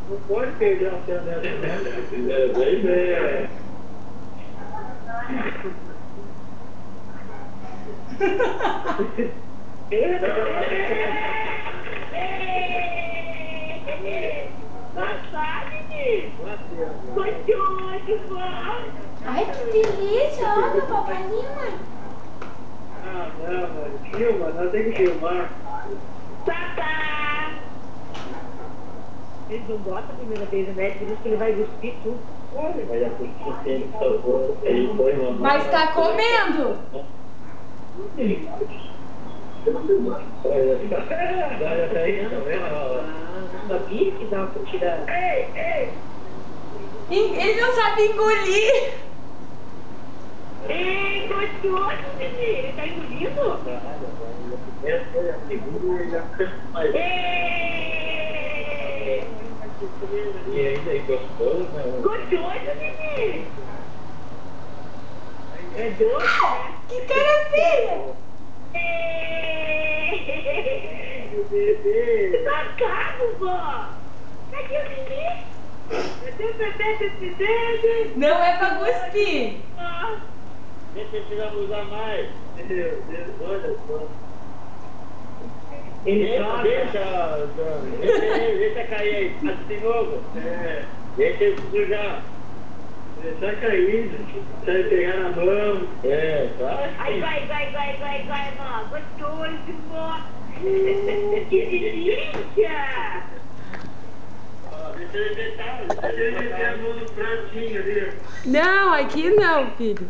Não pode perder a cena dessa. Ai, que delícia! Olha o papaizinho, mãe. Ah, não, mano. Filma, nós temos que filmar. Papá! Ele não bota a primeira vez, né? Por isso que ele vai cuspir tudo. Mas já tem que ser ele foi uma. Mas tá comendo! Não sabia que dava pra tirar. Ele não sabe engolir! Ei, gostoso, menino! Ele tá engolindo? Essa foi a segunda e já mais. Ei! E ainda é gostoso, né? Gostoso, menino! É doce, né? Que cara feia! Bebê! Sacado, vó! Cadê o menino? Não é pra cuspir! Deixa eu tirar usar mais. Meu Deus, olha só. Deixa cair aí, faz de novo. Deixa ele sujar. Deixa cair, sai pegar na mão. Vai. Ai, vai, vó. Gostoso, vó. Que delícia! Deixa ele meter a mão no pratinho ali. Não, aqui não, filho.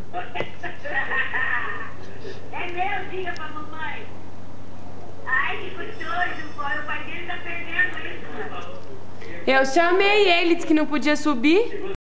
É meu, diga pra mamãe. Ai, que gostoso, vó. O pai dele tá perdendo isso. Eu chamei ele, disse que não podia subir.